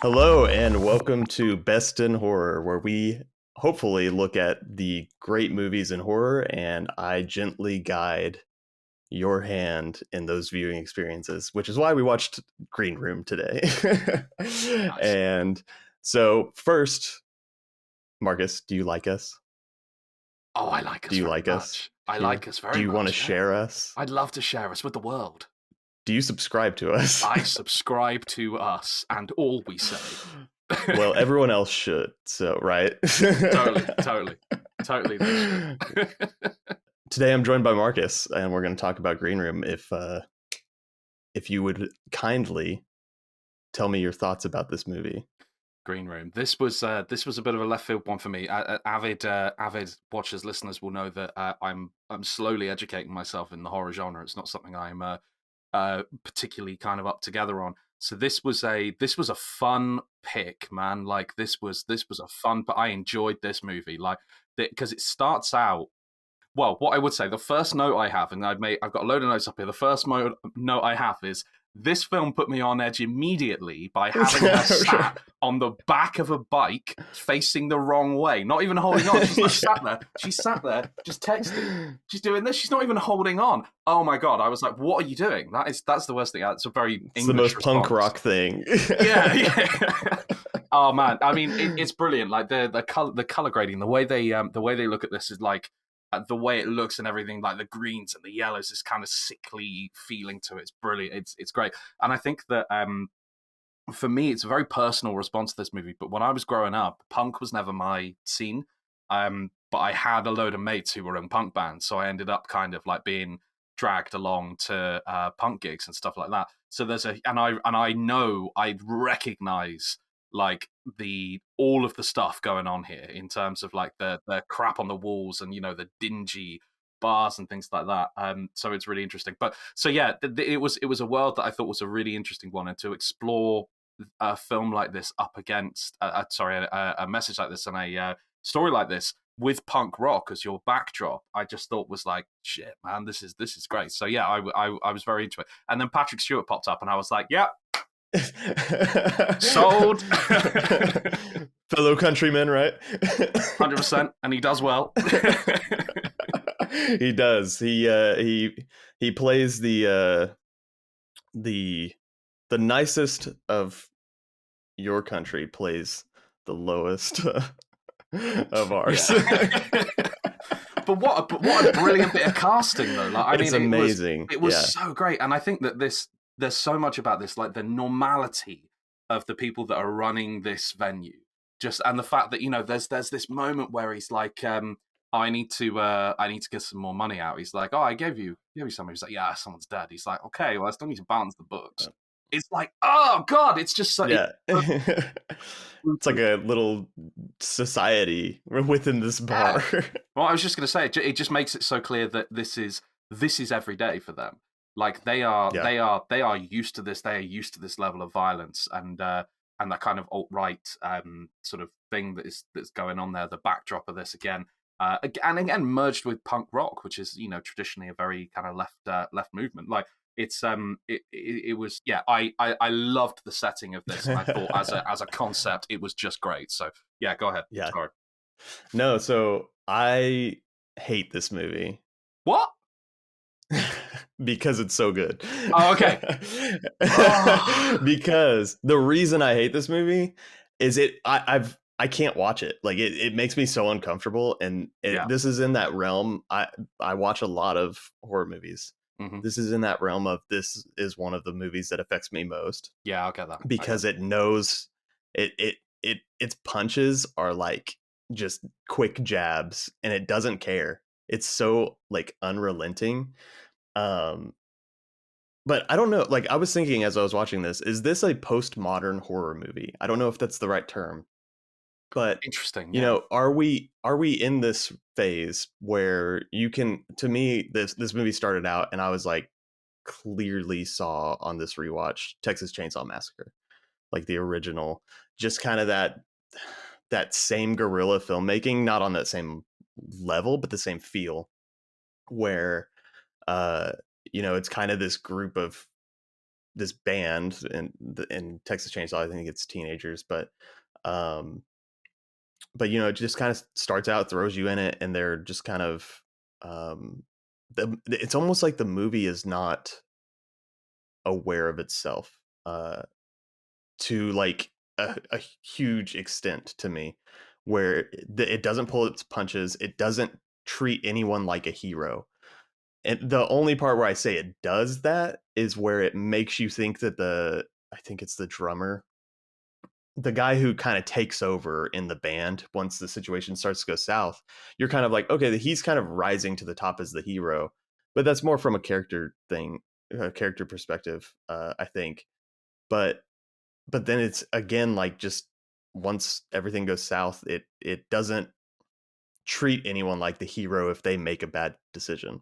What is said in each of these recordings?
Hello and welcome to Best in Horror, where we hopefully look at the great movies in horror and I gently guide your hand in those viewing experiences, which is why we watched Green Room today. Nice. And so first, Marcus, do you like us? Oh, I like Do us you very like us much. I here? like us Do very you want to much, yeah. share us? I'd love to share us with the world. Do you subscribe to us? I subscribe to us and all we say. Well, everyone else should, so right? Totally they should. Today I'm joined by Marcus, and we're going to talk about Green Room. If you would kindly tell me your thoughts about this movie. Green Room. This was a bit of a left field one for me. Avid watchers, listeners will know that I'm slowly educating myself in the horror genre. It's not something I'm particularly kind of up together on. So this was a fun pick, man. Like this was a fun, but I enjoyed this movie, like because it starts out. Well, what I would say, the first note I have, and I've got a load of notes up here. The first note I have is this film put me on edge immediately by having her sat on the back of a bike facing the wrong way, not even holding on. She's just sat there. She's sat there, just texting. She's doing this. She's not even holding on. Oh my god! I was like, "What are you doing?" That's the worst thing. It's a very It's English the most response. punk rock thing. Yeah. Oh man, I mean, it's brilliant. Like the color grading, the way they look at this is like. The way it looks and everything, like the greens and the yellows, this kind of sickly feeling to it. It's brilliant. It's great. And I think that for me, it's a very personal response to this movie. But when I was growing up, punk was never my scene. But I had a load of mates who were in punk bands, so I ended up kind of like being dragged along to punk gigs and stuff like that. So I recognize like all of the stuff going on here in terms of like the crap on the walls and the dingy bars and things like that. So it's really interesting. But so yeah, it was a world that I thought was a really interesting one, and to explore a film like this up against a message like this and a story like this with punk rock as your backdrop, I just thought was like, shit, man, this is great. So yeah, I was very into it. And then Patrick Stewart popped up, and I was like, yeah. Sold. Fellow countrymen, right? 100%, and he does well. He does. He plays the nicest of your country, plays the lowest of ours. But what a brilliant bit of casting though. Like It's amazing. It was so great, and I think that there's so much about this, like the normality of the people that are running this venue, just and the fact that there's this moment where he's like, I need to get some more money out. He's like, oh, I gave you something. He's like, yeah, someone's dead. He's like, okay, well, I still need to balance the books. It's like, oh god, it's just so yeah. It's like a little society within this bar. Yeah. Well, I was just going to say, it just makes it so clear that this is every day for them. Like they are used to this. They are used to this level of violence and that kind of alt-right sort of thing that's going on there. The backdrop of this again, and again merged with punk rock, which is traditionally a very kind of left movement. Like it's it was I loved the setting of this, and I thought as a concept it was just great. So yeah, go ahead. Yeah. Sorry. No, so I hate this movie. What? Because it's so good. Oh, okay. Because the reason I hate this movie is I can't watch it. Like it makes me so uncomfortable, and this is in that realm. I watch a lot of horror movies. Mm-hmm. This is in that realm of this is one of the movies that affects me most. Yeah, I'll get that. Because it knows its punches are like just quick jabs, and it doesn't care. It's so like unrelenting. But I don't know, like I was thinking as I was watching this, is this a postmodern horror movie? I don't know if that's the right term. But interesting. Are we in this phase where you can, to me, this movie started out and I was like, clearly saw on this rewatch Texas Chainsaw Massacre, like the original, just kind of that same guerrilla filmmaking, not on that same level, but the same feel. where uh it's kind of this group of this band in Texas Chainsaw. I think it's teenagers, um it just kind of starts out, throws you in it, and they're just kind of um it's almost like the movie is not aware of itself uh to like a huge extent to me, where it doesn't pull its punches, it doesn't treat anyone like a hero. And the only part where I say it does that is where it makes you think that I think it's the drummer, the guy who kind of takes over in the band once the situation starts to go south. You're kind of like, okay, he's kind of rising to the top as the hero, but that's more from a character thing, a character perspective, I think. But then it's again like, just once everything goes south, it doesn't treat anyone like the hero if they make a bad decision.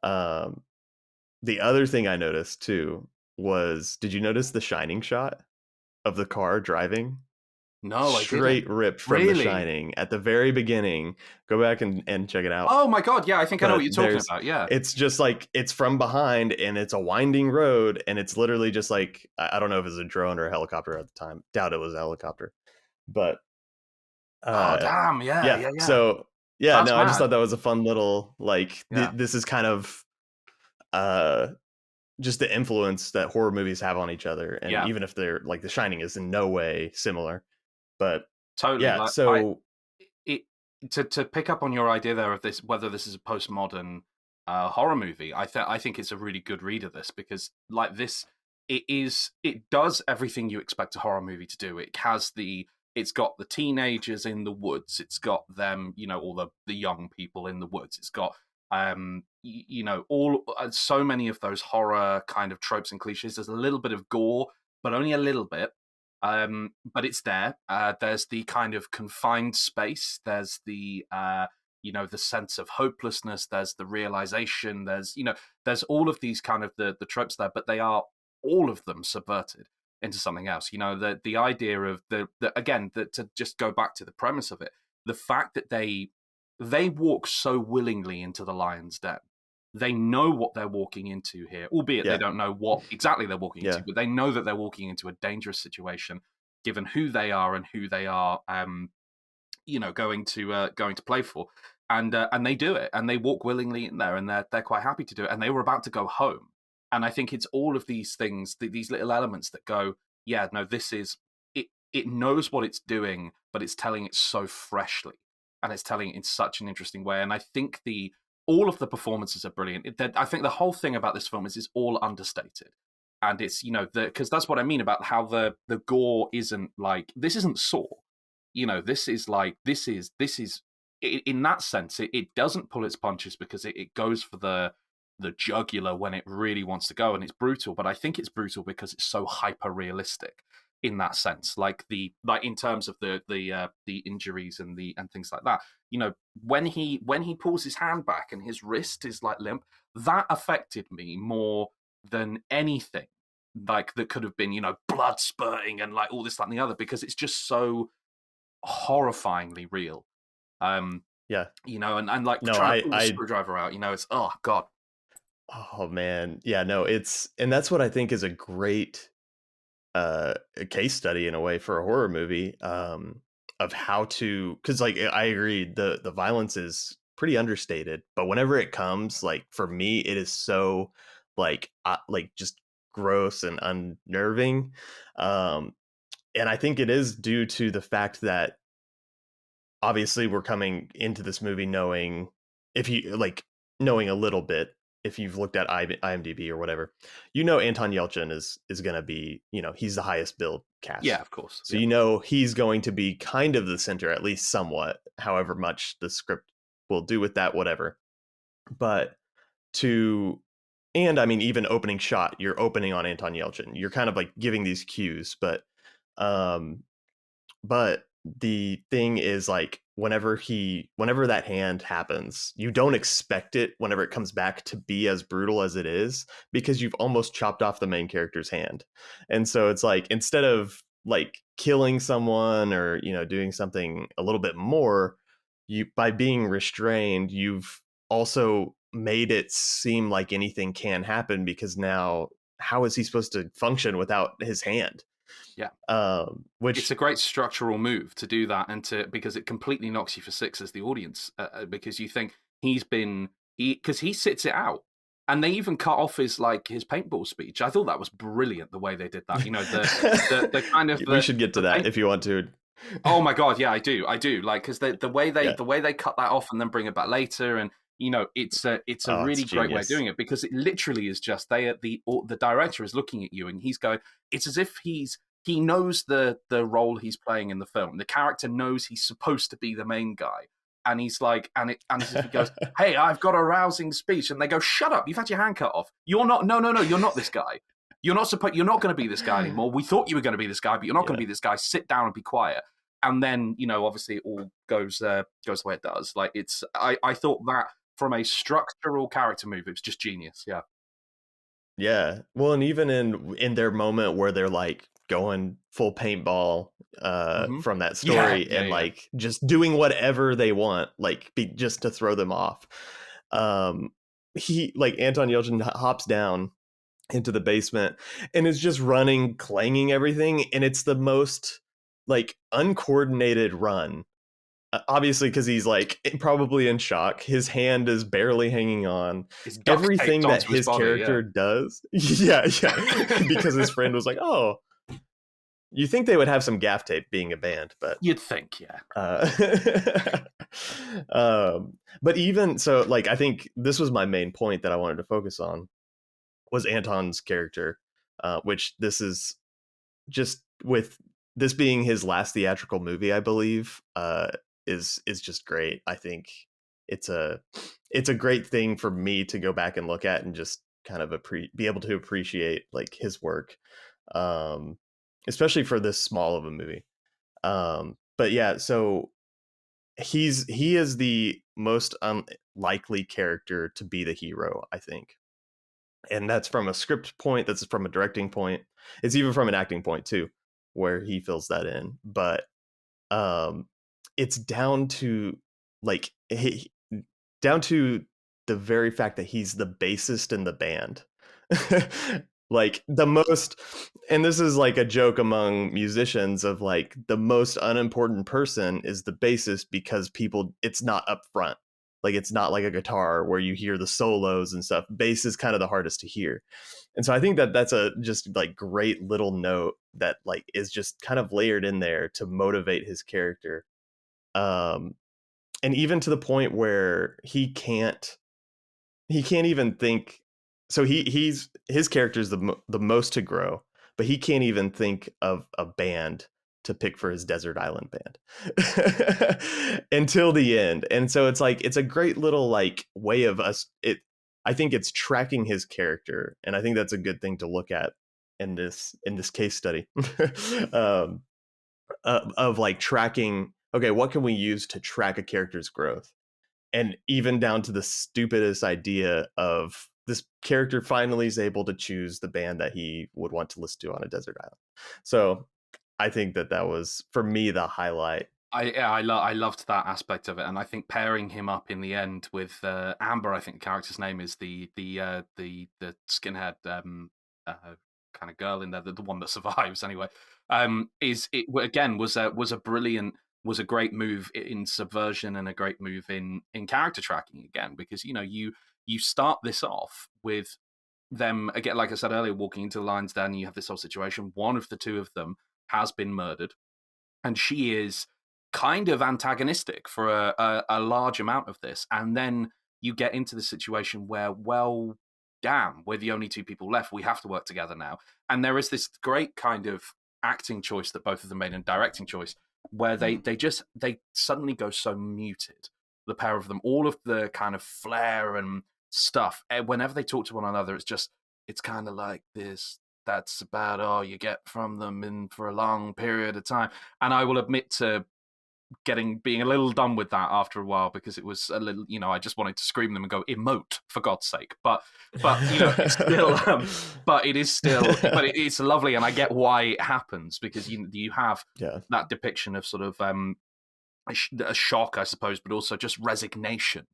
Um, the other thing I noticed too was, did you notice the Shining shot of the car driving? No, I didn't. Straight ripped from The Really? Shining at the very beginning. Go back and check it out. Oh my god, yeah, I think I know what But you're talking there's about. Yeah. it's just like, it's from behind, and it's a winding road, and it's literally just like, I don't know if it was a drone or a helicopter at the time. Doubt it was a helicopter. But Oh uh damn, yeah, yeah, yeah, yeah. so yeah, That's no, I just mad. thought that was a fun little, like, Yeah. this is kind of uh just the influence that horror movies have on each other, and Yeah. even if they're like, The Shining is in no way similar. But Totally. yeah, Like I so it to pick up on your idea there of this, whether this is a postmodern horror movie, I think it's a really good read of this, because like this, it does everything you expect a horror movie to do. It's got the teenagers in the woods, it's got them, all the young people in the woods, it's got all so many of those horror kind of tropes and cliches. There's a little bit of gore, but only a little bit. But it's there. There's the kind of confined space. There's the sense of hopelessness. There's the realization. There's all of these kind of the tropes there, but they are all of them subverted into something else. The idea of to just go back to the premise of it, the fact that they walk so willingly into the lion's den. They know what they're walking into here, albeit they yeah, don't know what exactly they're walking into, yeah, but they know that they're walking into a dangerous situation, given who they are and who they are, going to play for, and they do it, and they walk willingly in there, and they're quite happy to do it, and they were about to go home, and I think it's all of these things, these little elements that go, yeah, no, this is it. It knows what it's doing, but it's telling it so freshly, and it's telling it in such an interesting way, and I think the all of the performances are brilliant. I think the whole thing about this film is all understated, and it's because that's what I mean about how the gore isn't like, this isn't Saw. This is like, this is in that sense, it doesn't pull its punches, because it goes for the jugular when it really wants to go, and it's brutal, but I think it's brutal because it's so hyper realistic in that sense, like in terms of the injuries and things like that. When he pulls his hand back and his wrist is like limp, that affected me more than anything, like that could have been, blood spurting and like all this, that, and the other, because it's just so horrifyingly real. Um, yeah. and like No, trying to pull the I screwdriver out, it's, oh god. oh man, yeah, no, and that's what I think is a great a case study in a way for a horror movie, of how to, because like, I agree, the violence is pretty understated, but whenever it comes, like, for me, it is so like just gross and unnerving. um and I think it is due to the fact that obviously we're coming into this movie knowing, if you like, knowing a little bit, if you've looked at IMDb or whatever, Anton Yelchin is going to be, he's the highest billed Yeah, cast. of course. So Yeah. he's going to be kind of the center, at least somewhat, however much the script will do with that, whatever. But to and I mean, even opening shot, you're opening on Anton Yelchin. You're kind of like giving these cues, um but the thing is, like, whenever that hand happens, you don't expect it, whenever it comes back, to be as brutal as it is, because you've almost chopped off the main character's hand. And so it's like, instead of like killing someone, or doing something a little bit more, you by being restrained, you've also made it seem like anything can happen, because now how is he supposed to function without his hand? Yeah. It's Which a great structural move to do that, and because it completely knocks you for six as the audience, because you think because he sits it out, and they even cut off his paintball speech. I thought that was brilliant the way they did that. You know, the kind of we should get to the that paint. if you want to. Oh my god, yeah, I do. Like, because Yeah. the way they cut that off and then bring it back later, and it's a Oh, it's really great way of genius. doing it, because it literally is just the director is looking at you and he's going. It's as if he knows the role he's playing in the film. The character knows he's supposed to be the main guy, and he's like, and it's as if he goes, "Hey, I've got a rousing speech," and they go, "Shut up! You've had your hand cut off. You're not. No, no, no. You're not this guy. You're not going to be this guy anymore. We thought you were going to be this guy, but you're not going to Yeah. be this guy. Sit down and be quiet." And then, obviously it all goes the way it does. Like, I thought that from a structural character move, it was just genius. Yeah. Yeah. Well, and even in their moment where they're like going full paintball Hmm. from that Yeah, story, yeah, and yeah. like just doing whatever they want, like just to throw them off. He like Anton Yelchin hops down into the basement and is just running, clanging everything, and it's the most like uncoordinated run. Obviously, because he's like probably in shock. His hand is barely hanging on. It's duct taped Everything that onto his his body. Yeah. character does, yeah, yeah, because his friend was like, "Oh, you think they would have some gaff tape being a band, but You'd think, yeah. uh, but even so, like I think this was my main point that I wanted to focus on was Anton's character, which this is just with this being his last theatrical movie, I believe, is just great. I think it's a it's a great thing for me to go back and look at and just kind of be able to appreciate like his work, um, especially for this small of a movie. But yeah, so he is the most unlikely character to be the hero, I think, and that's from a script point, that's from a directing point, it's even from an acting point too, where he fills that in. But um it's down to like down to the very fact that he's the bassist in the band. Like the most, and this is like a joke among musicians of like the most unimportant person is the bassist, because people, it's not up front, like it's not like a guitar where you hear the solos and stuff. Bass is kind of the hardest to hear. And so I think that that's a just like great little note that like is just kind of layered in there to motivate his character. um and even to the point where he can't even think. So his character is the most to grow, but he can't even think of a band to pick for his desert island band until the end. And so it's like it's a great little like way of us it I think it's tracking his character, and I think that's a good thing to look at in this case study. um of like tracking, okay, what can we use to track a character's growth, and even down to the stupidest idea of this character finally is able to choose the band that he would want to listen to on a desert island. So I think that that was for me the highlight. I loved that aspect of it, and I think pairing him up in the end with Amber, I think the character's name is the skinhead kind of girl in there, the one that survives anyway. Is it again was a brilliant, was a great move in subversion, and a great move in character tracking again, because you start this off with them again, like I said earlier, walking into the lion's den. You have this whole situation. One of the two of them has been murdered, and she is kind of antagonistic for a large amount of this. And then you get into the situation where, well, damn, we're the only two people left. We have to work together now. And there is this great kind of acting choice that both of them made, and directing choice, where they suddenly go so muted, the pair of them, all of the kind of flair and stuff. Whenever they talk to one another, it's kind of like this. That's about all you get from them in for a long period of time. And I will admit to being a little done with that after a while, because it was a little, I just wanted to scream them and go, emote, for God's sake. But it's still but it is still, but it's lovely, and I get why it happens, because you have Yeah. that depiction of sort of a shock, I suppose, but also just resignation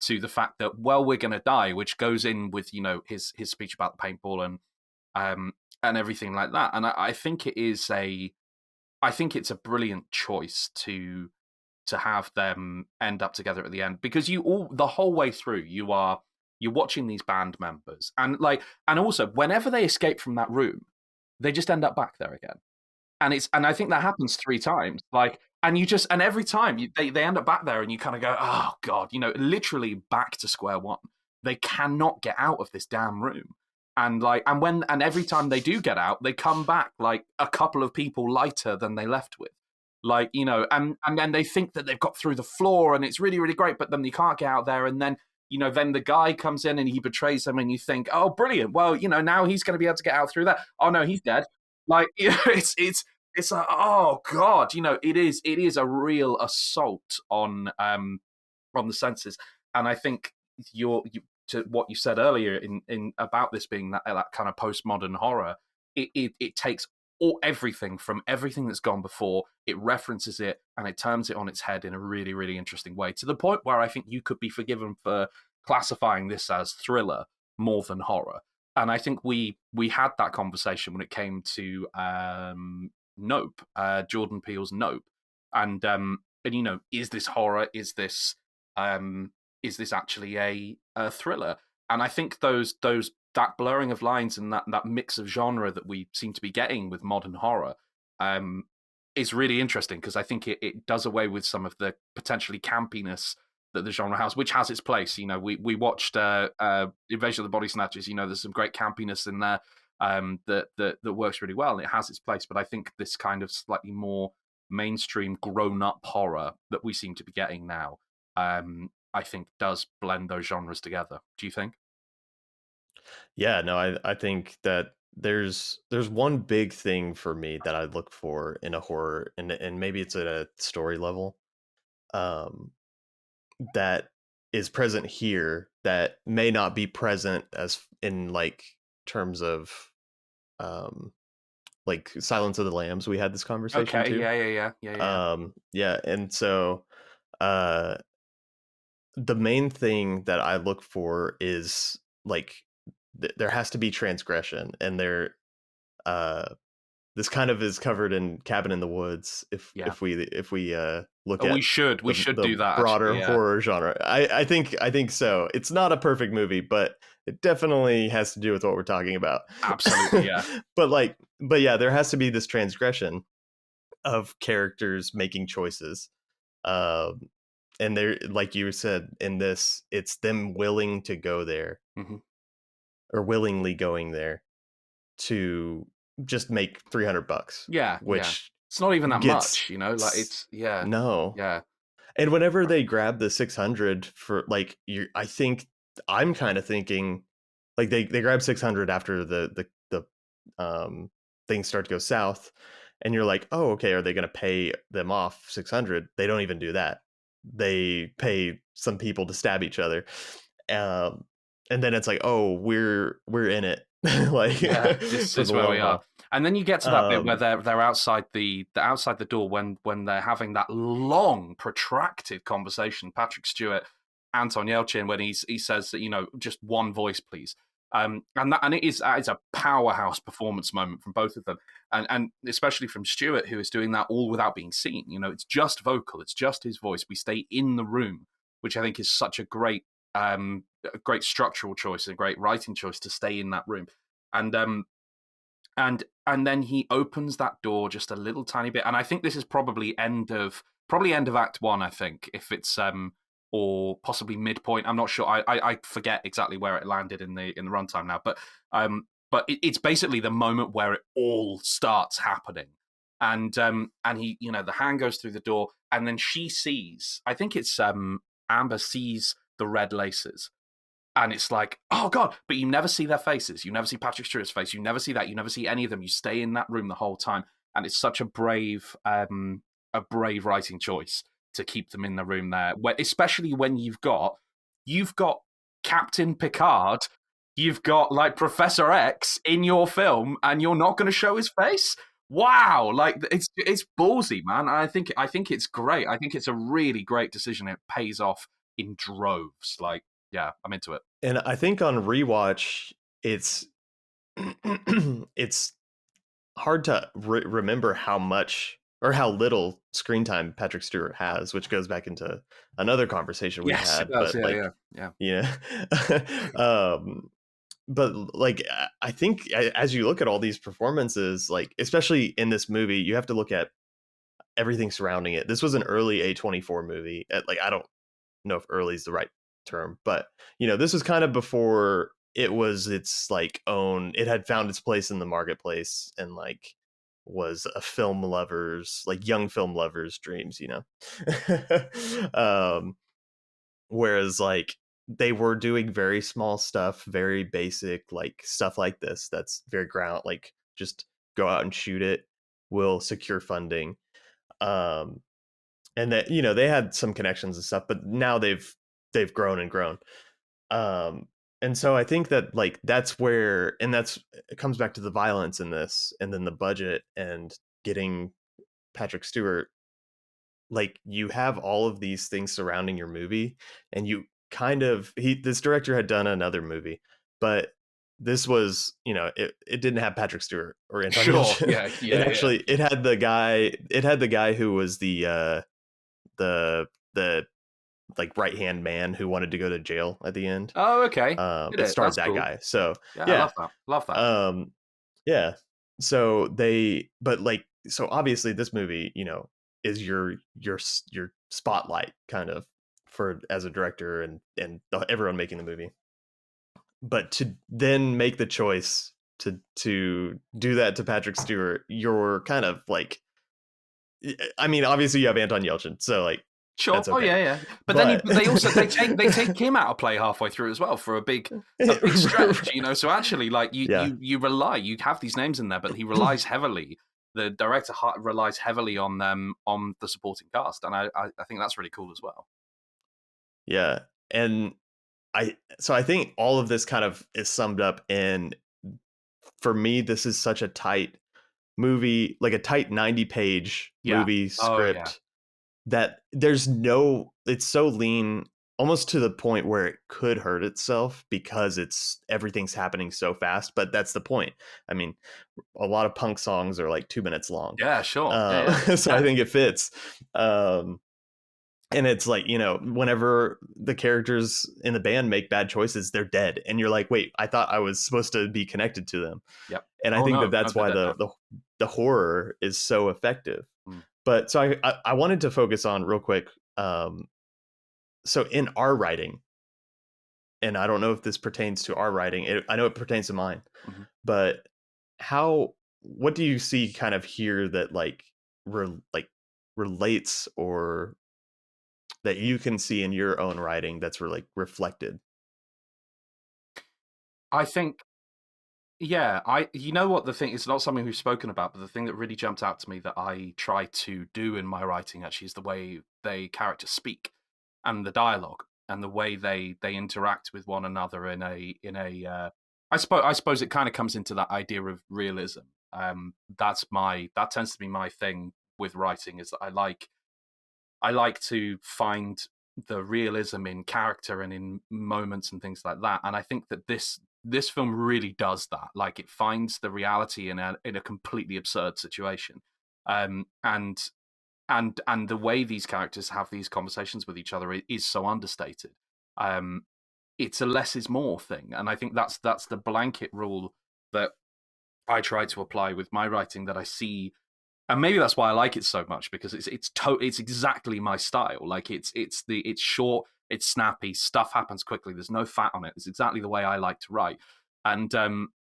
to the fact that, well, we're going to die, which goes in with, you know, his speech about the paintball and everything like that. And I think I think it's a brilliant choice to have them end up together at the end, because the whole way through you're watching these band members, and also whenever they escape from that room, they just end up back there again. And I think that happens 3 times, and every time they end up back there, and you kinda go, "Oh god," you know, literally back to square one. They cannot get out of this damn room, and every time they do get out, they come back, like, a couple of people lighter than they left with. Like, you know, and then they think that they've got through the floor, and it's really, really great, but then they can't get out there, and then, you know, then the guy comes in and he betrays them, and you think, "Oh, brilliant. Well, you know, now he's gonna be able to get out through that. Oh, no, he's dead." Like, you know, it's like, oh god, you know, it is a real assault on the senses. And I think to what you said earlier in about this being that kind of postmodern horror, it takes everything from everything that's gone before, it references it, and it turns it on its head in a really, really interesting way, to the point where I think you could be forgiven for classifying this as thriller more than horror. And I think we had that conversation when it came to Nope, Jordan Peele's Nope, and you know, is this horror? Is this actually a thriller? And I think that blurring of lines and that mix of genre that we seem to be getting with modern horror is really interesting, because I think it does away with some of the potentially campiness that the genre has, which has its place. You know, we watched Invasion of the Body Snatchers. You know, there's some great campiness in there that works really well, and it has its place. But I think this kind of slightly more mainstream grown-up horror that we seem to be getting now, I think does blend those genres together. Do you think? Yeah, no, I think that there's one big thing for me that I look for in a horror, and maybe it's at a story level, um, that is present here that may not be present as in like terms of um like Silence of the Lambs. We had this conversation Okay, too. yeah. Yeah, and so uh the main thing that I look for is like there has to be transgression, and uh this kind of is covered in Cabin in the Woods Yeah. if we look We at should the do that, broader actually. Yeah, horror genre. I think so. It's not a perfect movie, but it definitely has to do with what we're talking about. absolutely. Yeah. But yeah, there has to be this transgression of characters making choices. Um and they're, like you said, in this, it's them willing to go there, Hmm. or willingly going there to just make $300, Yeah, yeah. which It's not even that gets much, you know. Like, it's yeah, no. yeah, And whenever they grab the 600 for like I think I'm kind of thinking like they grab 600 after the things start to go south, and you're like, "Oh, okay, are they going to pay them off 600?" They don't even do that. They pay some people to stab each other. Um and then it's like, "Oh, we're in it." Like yeah. This for is the where long we are. haul. And then you get to that bit where Um they're outside the door when they're having that long, protracted conversation. Patrick Stewart, Anton Yelchin, when he says that, you know, just one voice, please. And it's a powerhouse performance moment from both of them, and especially from Stewart, who is doing that all without being seen. You know, it's just vocal, it's just his voice. We stay in the room, which I think is such a great structural choice, a great writing choice, to stay in that room. And and then he opens that door just a little tiny bit, and I think this is probably end of Act One. I think, if it's or possibly midpoint. I'm not sure. I forget exactly where it landed in the runtime now, but it's basically the moment where it all starts happening. And he, you know, the hand goes through the door, and then she sees, I think it's Amber sees the red laces, and it's like, oh god, but you never see their faces, you never see Patrick Stewart's face, you never see that, you never see any of them, you stay in that room the whole time. And it's such a brave writing choice to keep them in the room there, especially when you've got Captain Picard, you've got like Professor X in your film, and you're not going to show his face. Wow, like, it's ballsy, man. I think it's great. I think it's a really great decision. It pays off in droves. Like, yeah, I'm into it. And I think on rewatch, it's it's hard to remember how much or how little screen time Patrick Stewart has, which goes back into another conversation we've Yes, it had. does. But Yeah, like, yeah, yeah. yeah, but like I think as you look at all these performances, like especially in this movie, you have to look at everything surrounding it. This was an early A24 movie. Like I don't know if early is the right term, but this was kind of before it was its like own. It had found its place in the marketplace and like was a film lover's like young film lovers' dreams. um, whereas like they were doing very small stuff, very basic like stuff like this. That's very ground like just go out and shoot it. We'll secure funding. Um, and that they had some connections and stuff, but now they've grown and grown. And so I think that like that's where, and that's it comes back to the violence in this, and then the budget and getting Patrick Stewart. Like you have all of these things surrounding your movie, and you kind of this director had done another movie, but this was it didn't have Patrick Stewart or Anton Sure. Yelchin. Yeah, It yeah, yeah. actually it had the guy who was the like right hand man who wanted to go to jail at the end. Oh, okay. Did It it? starred That's that cool. guy. So Yeah, I yeah, love that. Love that. um, yeah. So but like, so obviously this movie, is your spotlight kind of for as a director and everyone making the movie. But to then make the choice to do that to Patrick Stewart, you're kind of like, I mean, obviously you have Anton Yelchin, so like Sure. that's Oh okay. yeah, yeah. But then But they also they take him out of play halfway through as well for a big stretch, So actually, like yeah, you have these names in there, but he relies heavily. The director relies heavily on them on the supporting cast, and I think that's really cool as well. yeah. And I think all of this kind of is summed up in, for me, this is such a tight movie, like a tight 90-page Yeah. movie Oh yeah. script that it's so lean, almost to the point where it could hurt itself because everything's happening so fast. But that's the point. I mean, a lot of punk songs are like 2 minutes long. Yeah. Sure. Yeah. Yeah. So I Yeah. think it fits. And it's like, whenever the characters in the band make bad choices, they're dead. And you're like, wait, I thought I was supposed to be connected to them. Yep. And I Oh think that no, no, that's they're why dead now. the horror is so effective. Mm. But so I wanted to focus on real quick. So in our writing, and I don't know if this pertains to our writing, I know it pertains to mine, Mm-hmm. but what do you see kind of here that like relates, or that you can see in your own writing that's really reflected? I think. Yeah, you know what the thing, it's not something we've spoken about, but the thing that really jumped out to me that I try to do in my writing actually is the way characters speak and the dialogue and the way they interact with one another in a I suppose it kind of comes into that idea of realism. That tends to be my thing with writing, is that I like to find the realism in character and in moments and things like that. And I think that this film really does that. Like, it finds the reality in a completely absurd situation, and the way these characters have these conversations with each other is so understated. Um, it's a less is more thing, and I think that's the blanket rule that I try to apply with my writing, that I see. And maybe that's why I like it so much, because it's exactly my style. Like, it's short, it's snappy, stuff happens quickly. There's no fat on it. It's exactly the way I like to write, and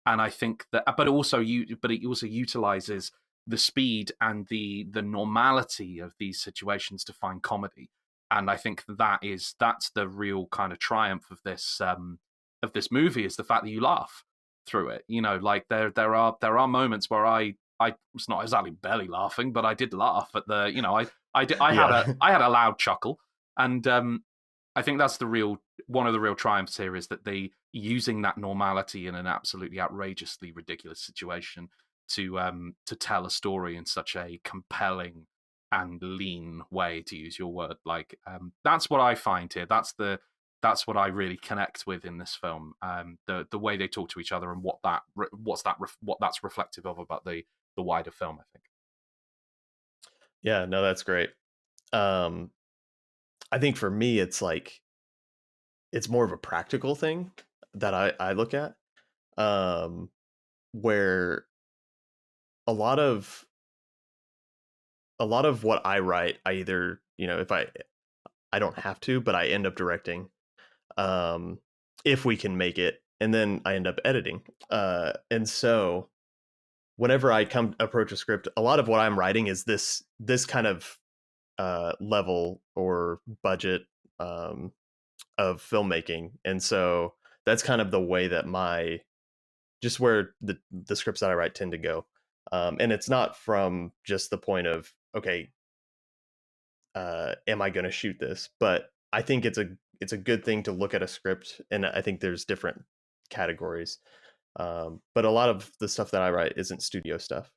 I think that, but it also utilizes the speed and the normality of these situations to find comedy. And I think that's the real kind of triumph of this movie, is the fact that you laugh through it. Like, there are moments where I was not exactly belly laughing, but I did laugh at I had Yeah. a loud chuckle, and I think that's one of the real triumphs here, is that they using that normality in an absolutely outrageously ridiculous situation to tell a story in such a compelling and lean way, to use your word. Like that's what I find here. That's what I really connect with in this film. The way they talk to each other and what that's reflective of about the wider film, I think. Yeah, no, that's great. Um, I think for me, it's like it's more of a practical thing that I look at, um, where a lot of a lot of what I write, I either if I don't have to, but I end up directing, um, if we can make it, and then I end up editing. And so whenever I come approach a script, a lot of what I'm writing is this kind of level or budget um, of filmmaking, and so that's kind of the way that my just where the scripts that I write tend to go. And it's not from just the point of okay, am I going to shoot this? But I think it's a good thing to look at a script, and I think there's different categories. But a lot of the stuff that I write isn't studio stuff.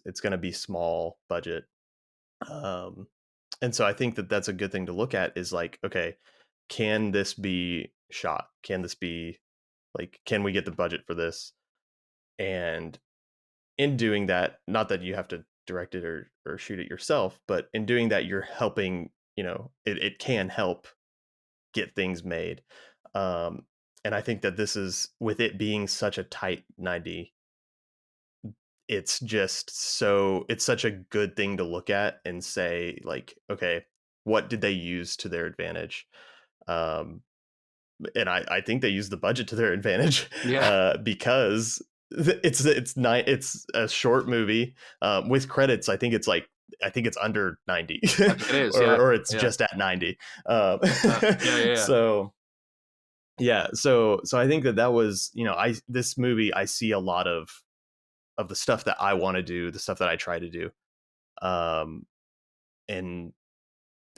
It's going to be small budget, um, and so I think that that's a good thing to look at. Is like, okay, can this be shot? Can this be like, can we get the budget for this? And in doing that, not that you have to direct it or shoot it yourself, but in doing that, you're helping, it can help get things made. Um, and I think that this is, with it being such a tight 90, it's such a good thing to look at and say, like, okay, what did they use to their advantage? Um, and I think they use the budget to their advantage Yeah, because it's a short movie with credits. I think it's under 90 I think it is. Yeah, or it's yeah, just at 90. Um, yeah. so yeah, so I think that was I this movie I see a lot of the stuff that I want to do, the stuff that I try to do, um, and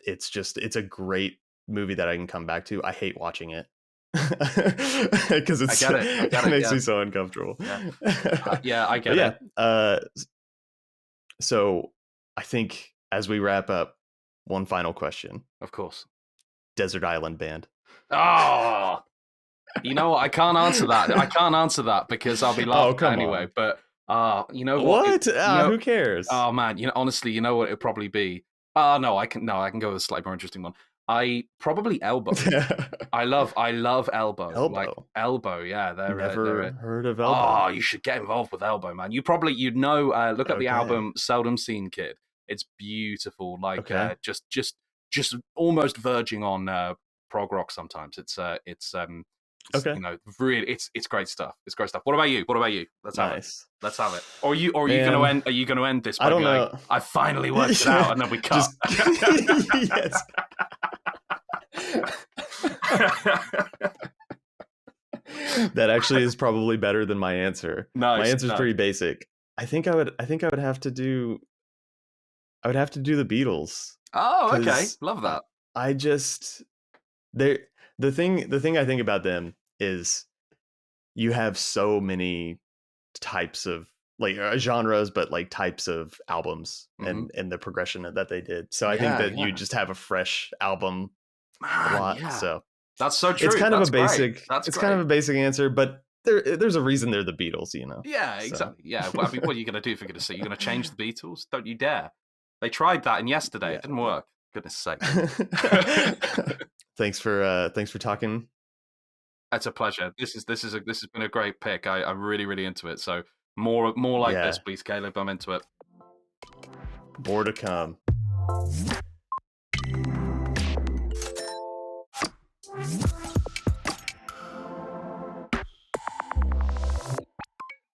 it's a great movie that I can come back to. I hate watching it because I get it. I get it it. makes Yeah, me so uncomfortable. yeah, yeah. I But get yeah, it. so I think as we wrap up, one final question: Of course. Desert Island Band. Oh, you know what? I can't answer that. I can't answer that because I'll be Oh, laughed at come anyway. on! But you know what? What? Who cares? Oh man, honestly, you know what it'd probably be. No, I can go with a slightly more interesting one. I probably Elbow. I love Elbow. Like Elbow. Elbow, yeah. They're Never heard of Elbow. oh, you should get involved with Elbow, man. You'd know. Look up the Okay. album "Seldom Seen Kid." It's beautiful. Like Okay. just almost verging on prog rock. Sometimes Okay. really it's great stuff. It's great stuff. What about you? What about you? Let's have it. Nice. Let's have it. Or are you gonna Man, end? Are you gonna end this I by don't being like, know. I finally worked it out, and then we cut? Just yes. That actually is probably better than my answer. My Nice. answer is Nice. pretty basic. I think I would have to do the Beatles, Oh, okay. cuz Love that. I just they the thing I think about them is you have so many types of like genres, but like types of albums Hmm. and the progression that they did. So I think Yeah, that you yeah. just have a fresh album a Man, lot. yeah. So That's so it's true. kind of a That's great. basic That's it's kind of great. a basic answer, but there's a reason they're the Beatles. Yeah, So exactly. Yeah. Well, I mean, what are you going to do if you're going to say you're going to change the Beatles? Don't you dare. They tried that in yesterday. yeah. It didn't work. Goodness sake. Thanks for talking. It's a pleasure. This has been a great pick. I'm really, really into it. So more like this, Yeah, please, Caleb. I'm into it. more to come.